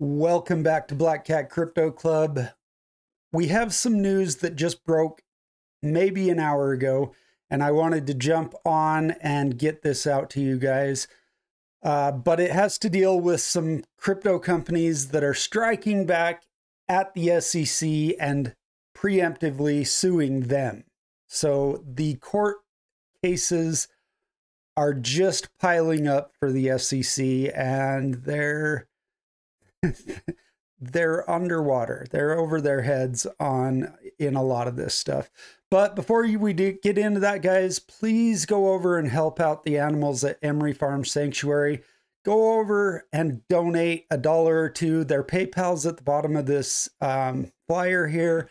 Welcome back to Black Cat Crypto Club. We have some news that just broke maybe an hour ago, and I wanted to jump on and get this out to you guys. But it has to deal with some crypto companies that are striking back at the SEC and preemptively suing them. So the court cases are just piling up for the SEC, and they're underwater. They're over their heads in a lot of this stuff. But before we get into that, guys, please go over and help out the animals at Emery Farm Sanctuary. Go over and donate $1 or $2. Their PayPal's at the bottom of this flyer here.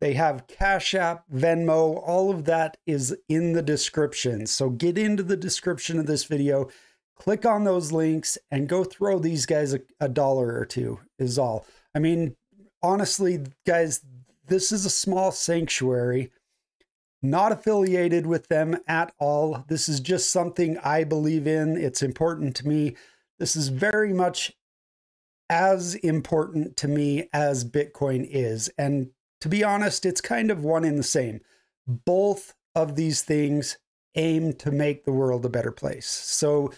They have Cash App, Venmo, all of that is in the description. So get into the description of this video, click on those links, and go throw these guys a dollar or $2 is all. I mean, honestly, guys, this is a small sanctuary, not affiliated with them at all. This is just something I believe in. It's important to me. This is very much as important to me as Bitcoin is. And to be honest, it's kind of one and the same. Both of these things aim to make the world a better place. So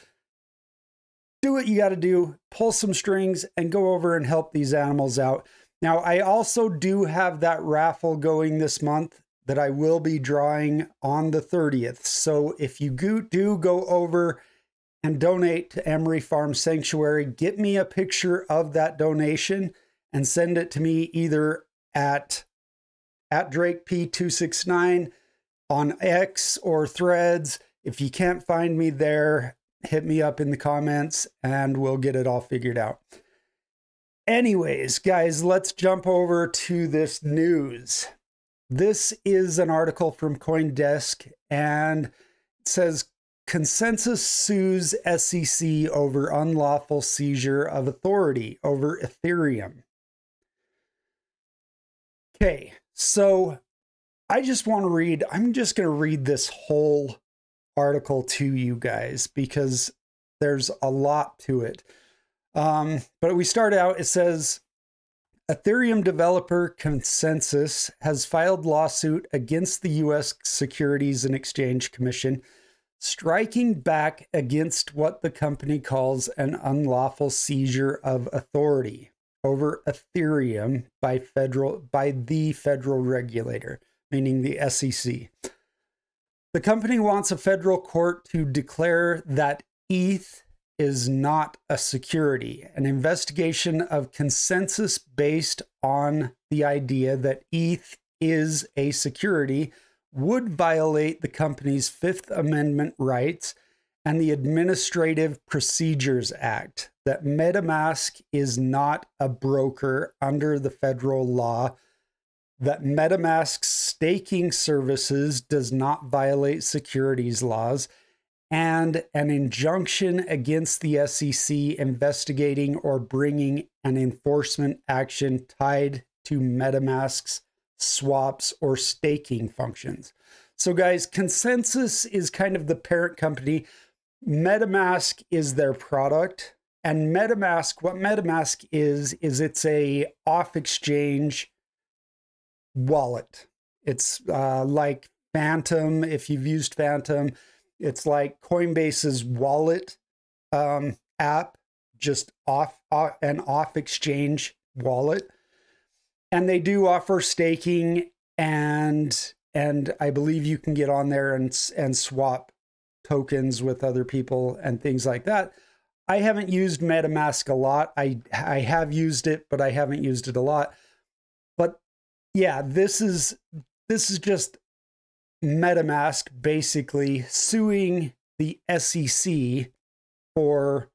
do what you got to do, pull some strings, and go over and help these animals out. Now, I also do have that raffle going this month that I will be drawing on the 30th. So if you do go over and donate to Emery Farm Sanctuary, get me a picture of that donation and send it to me either at DrakeP269 on X or Threads. If you can't find me there, hit me up in the comments and we'll get it all figured out. Anyways, guys, let's jump over to this news. This is an article from CoinDesk, and it says Consensus sues SEC over unlawful seizure of authority over Ethereum. Okay, so I just want to read, I'm just going to read this whole article to you guys because there's a lot to it. But we start out, it says, Ethereum developer Consensus has filed lawsuit against the U.S. Securities and Exchange Commission, striking back against what the company calls an unlawful seizure of authority over Ethereum by the federal regulator, meaning the SEC. The company wants a federal court to declare that ETH is not a security. An investigation of Consensus based on the idea that ETH is a security would violate the company's Fifth Amendment rights and the Administrative Procedures Act, that Metamask is not a broker under the federal law, that Metamask's staking services does not violate securities laws, and an injunction against the SEC investigating or bringing an enforcement action tied to Metamask's swaps or staking functions. So guys, Consensus is kind of the parent company. MetaMask is their product. And MetaMask, what MetaMask is it's a off-exchange wallet. It's like Phantom, if you've used Phantom. It's like Coinbase's wallet app, just an off-exchange wallet. And they do offer staking, and I believe you can get on there and swap tokens with other people and things like that. I haven't used MetaMask a lot. I have used it, but I haven't used it a lot. But yeah, this is just MetaMask basically suing the SEC for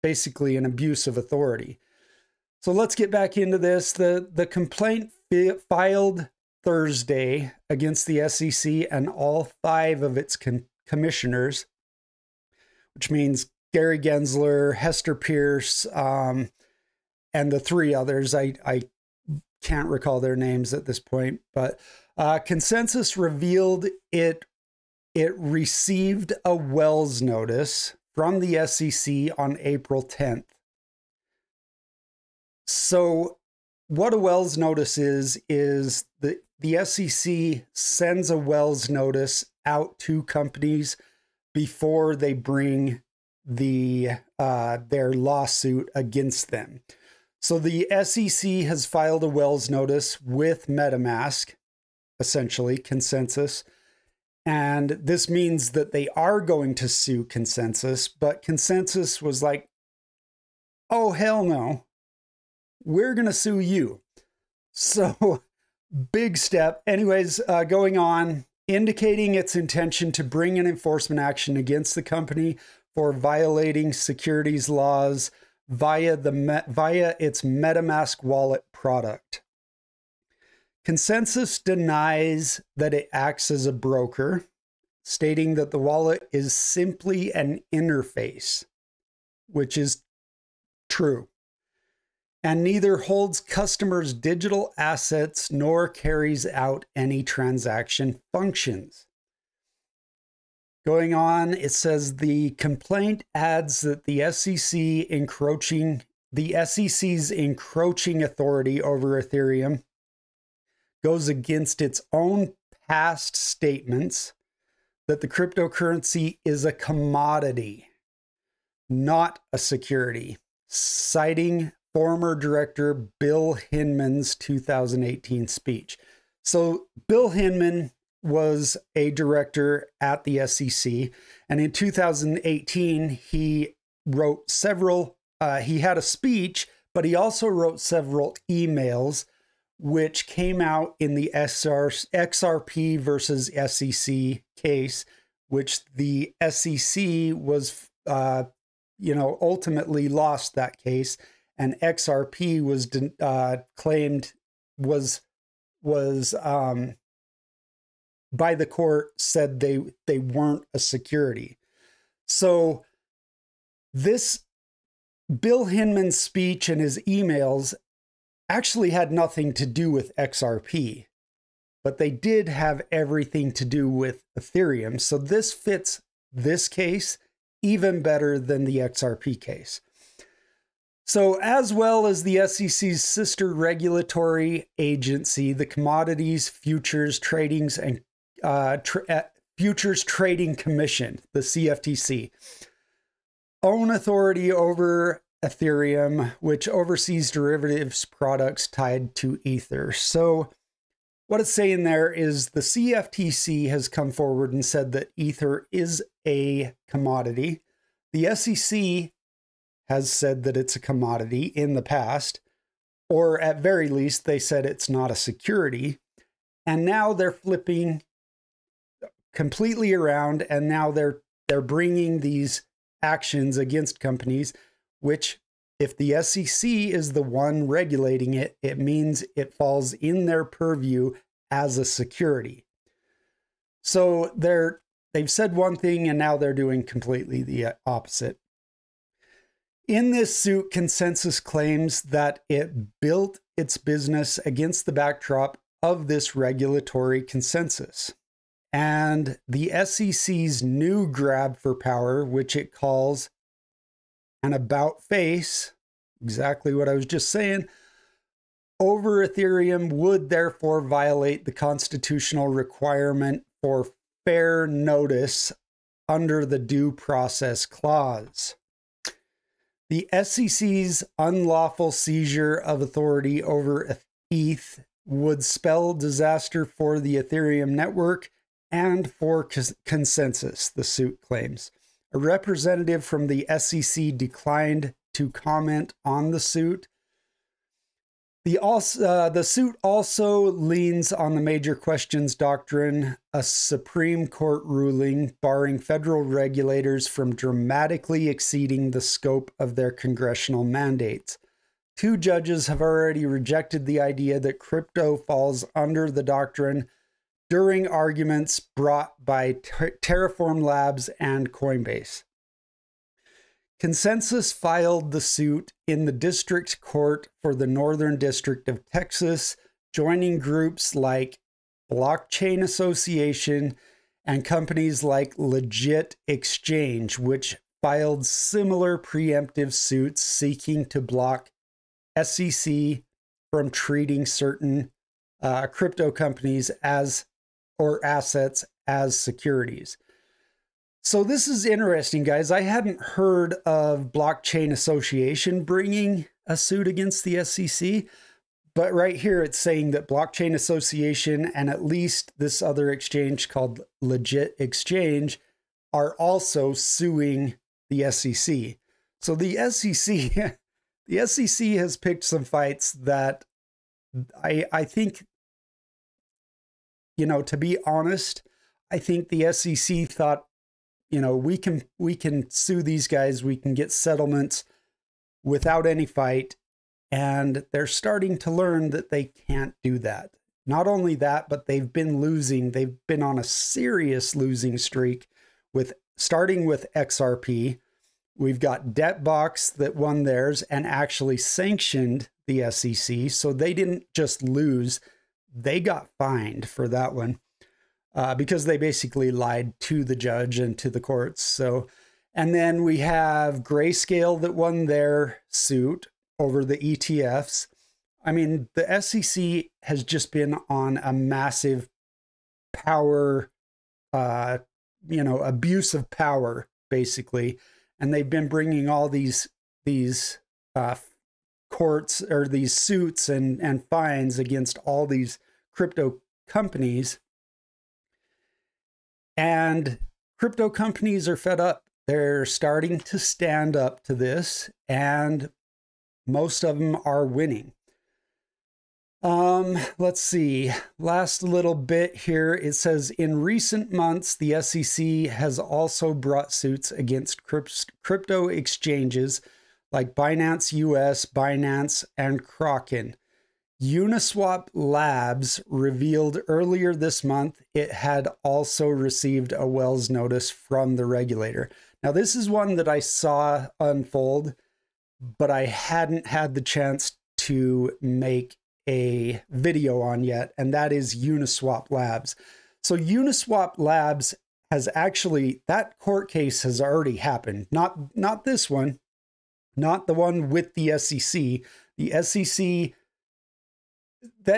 basically an abuse of authority. So let's get back into this. The complaint filed Thursday against the SEC and all 5 of its commissioners, which means Gary Gensler, Hester Pierce, and the 3 others. I can't recall their names at this point, but Consensus revealed it received a Wells notice from the SEC on April 10th. So what a Wells notice is the SEC sends a Wells notice out to companies before they bring their lawsuit against them. So the SEC has filed a Wells notice with Metamask, essentially Consensus, and this means that they are going to sue Consensus, but Consensus was like, oh, hell no, we're going to sue you. So big step. Anyways, going on, indicating its intention to bring an enforcement action against the company for violating securities laws via its MetaMask wallet product. Consensus denies that it acts as a broker, stating that the wallet is simply an interface, which is true, and neither holds customers' digital assets nor carries out any transaction functions. Going on, it says the complaint adds that the SEC's encroaching authority over Ethereum goes against its own past statements that the cryptocurrency is a commodity, not a security, citing former director Bill Hinman's 2018 speech. So Bill Hinman was a director at the SEC, and in 2018, he wrote several, he had a speech, but he also wrote several emails which came out in the XRP versus SEC case, which the SEC was, ultimately lost that case, and XRP was claimed was by the court said they weren't a security. So this Bill Hinman's speech and his emails actually had nothing to do with XRP, but they did have everything to do with Ethereum. So this fits this case even better than the XRP case. So as well as the SEC's sister regulatory agency, the Commodities Futures Trading Commission, the CFTC, own authority over Ethereum, which oversees derivatives products tied to Ether. So what it's saying there is the CFTC has come forward and said that Ether is a commodity. The SEC has said that it's a commodity in the past, or at very least, they said it's not a security. And now they're flipping completely around, and now they're bringing these actions against companies, which if the SEC is the one regulating it, it means it falls in their purview as a security. So they've said one thing and now they're doing completely the opposite. In this suit, Consensus claims that it built its business against the backdrop of this regulatory consensus. And the SEC's new grab for power, which it calls an about face, exactly what I was just saying, over Ethereum would therefore violate the constitutional requirement for fair notice under the Due Process Clause. The SEC's unlawful seizure of authority over ETH would spell disaster for the Ethereum network and for Consensus, the suit claims. A representative from the SEC declined to comment on the suit. The suit also leans on the major questions doctrine, a Supreme Court ruling barring federal regulators from dramatically exceeding the scope of their congressional mandates. 2 judges have already rejected the idea that crypto falls under the doctrine during arguments brought by Terraform Labs and Coinbase. Consensus filed the suit in the District Court for the Northern District of Texas, joining groups like Blockchain Association and companies like Legit Exchange, which filed similar preemptive suits seeking to block SEC from treating certain crypto companies as, or assets as, securities. So this is interesting, guys. I hadn't heard of Blockchain Association bringing a suit against the SEC, but right here it's saying that Blockchain Association and at least this other exchange called Legit Exchange are also suing the SEC. So the SEC, the SEC has picked some fights that I think, you know, to be honest, I think the SEC thought, you know, we can sue these guys, we can get settlements without any fight, and they're starting to learn that they can't do that. Not only that, but they've been losing. They've been on a serious losing streak, with starting with XRP. We've got Debtbox that won theirs and actually sanctioned the SEC, so they didn't just lose, they got fined for that one. Because they basically lied to the judge and to the courts. So, and then we have Grayscale that won their suit over the ETFs. I mean, the SEC has just been on a massive power, you know, abuse of power, basically. And they've been bringing all these courts, or these suits and fines against all these crypto companies. And crypto companies are fed up. They're starting to stand up to this, and most of them are winning. Let's see. Last little bit here. It says, in recent months, the SEC has also brought suits against crypto exchanges like Binance US, Binance, and Kraken. Uniswap Labs revealed earlier this month it had also received a Wells notice from the regulator. Now, this is one that I saw unfold, but I hadn't had the chance to make a video on yet, and that is Uniswap Labs. So Uniswap Labs has actually, that court case has already happened. Not this one, not the one with the SEC. The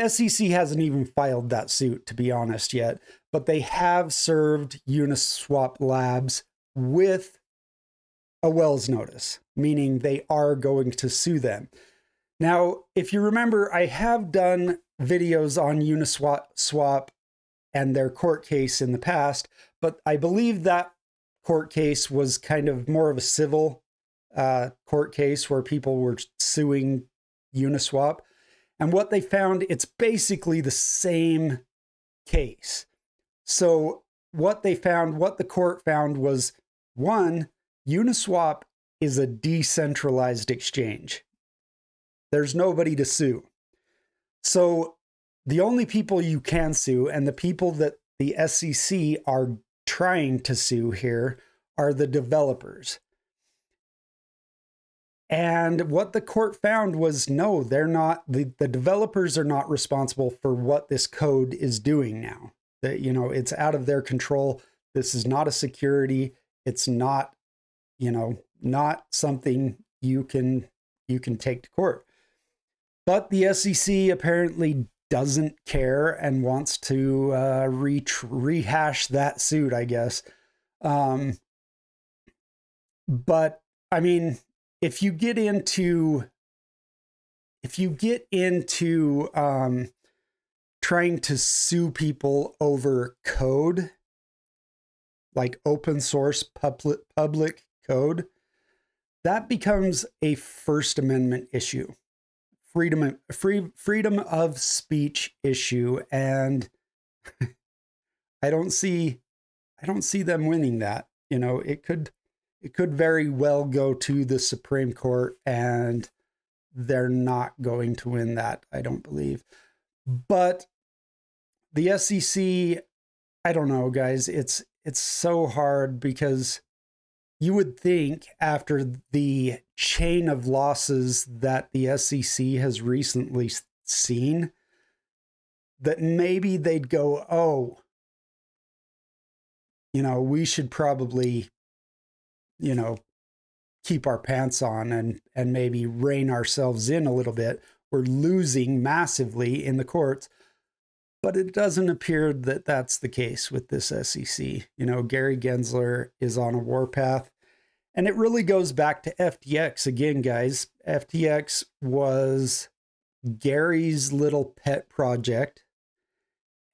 SEC hasn't even filed that suit, to be honest, yet, but they have served Uniswap Labs with a Wells notice, meaning they are going to sue them. Now, if you remember, I have done videos on Uniswap and their court case in the past, but I believe that court case was kind of more of a civil court case where people were suing Uniswap. And what they found, it's basically the same case. So what they found, what the court found was, one, Uniswap is a decentralized exchange. There's nobody to sue. So the only people you can sue, and the people that the SEC are trying to sue here, are the developers. And what the court found was, no, they're not, the developers are not responsible for what this code is doing now. That, you know, it's out of their control. This is not a security. It's not, you know, not something you can take to court. But the SEC apparently doesn't care and wants to rehash that suit, I guess. But I mean, if you get into trying to sue people over code, like open source public code, that becomes a First Amendment issue, freedom of speech issue, and I don't see them winning that. You know, it could very well go to the Supreme Court, and they're not going to win that, I don't believe. But the SEC, I don't know, guys, it's so hard, because you would think after the chain of losses that the SEC has recently seen, that maybe they'd go, oh, you know, we should probably, you know, keep our pants on and maybe rein ourselves in a little bit. We're losing massively in the courts, but it doesn't appear that that's the case with this SEC. You know, Gary Gensler is on a warpath, and it really goes back to FTX again, guys. FTX was Gary's little pet project,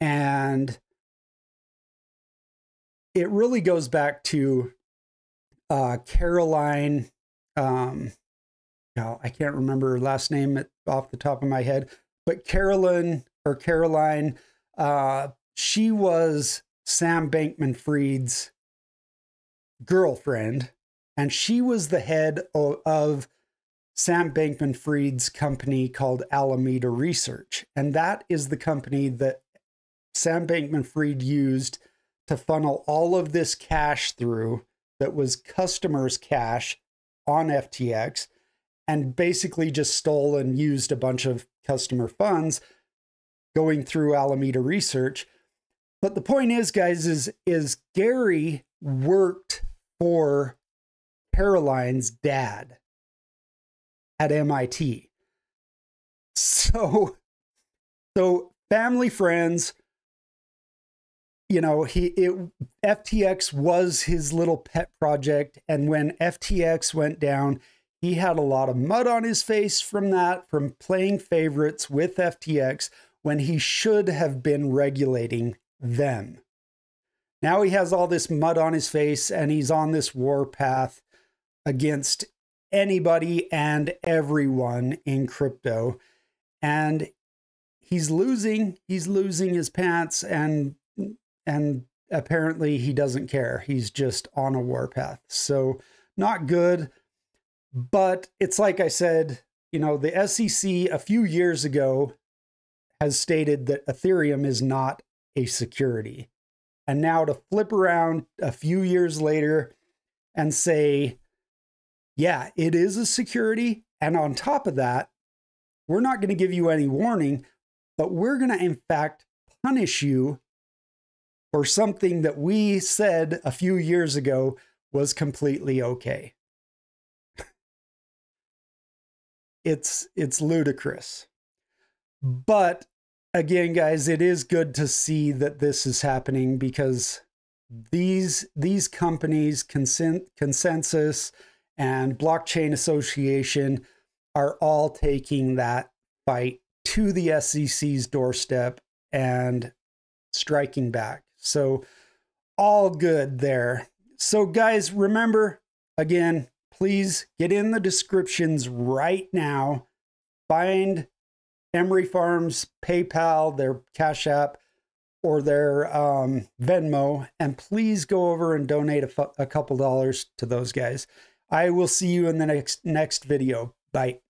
and it really goes back to Caroline. I can't remember her last name off the top of my head, but Caroline, she was Sam Bankman-Fried's girlfriend, and she was the head of Sam Bankman-Fried's company called Alameda Research. And that is the company that Sam Bankman-Fried used to funnel all of this cash through that was customers' cash on FTX, and basically just stole and used a bunch of customer funds going through Alameda Research. But the point is, guys, is Gary worked for Caroline's dad at MIT. So family, friends, you know, FTX was his little pet project. And when FTX went down, he had a lot of mud on his face from playing favorites with FTX when he should have been regulating them. Now he has all this mud on his face, and he's on this war path against anybody and everyone in crypto. And he's losing his pants, and apparently he doesn't care. He's just on a war path. So not good. But it's like I said, you know, the SEC a few years ago has stated that Ethereum is not a security. And now to flip around a few years later and say, yeah, it is a security. And on top of that, we're not going to give you any warning, but we're going to, in fact, punish you for something that we said a few years ago was completely okay. It's ludicrous. But again, guys, it is good to see that this is happening, because these companies, Consensus and Blockchain Association, are all taking that fight to the SEC's doorstep and striking back. So all good there. So guys, remember, again, please get in the descriptions right now. Find Emery Farms, PayPal, their Cash App, or their Venmo, and please go over and donate a couple dollars to those guys. I will see you in the next video. Bye.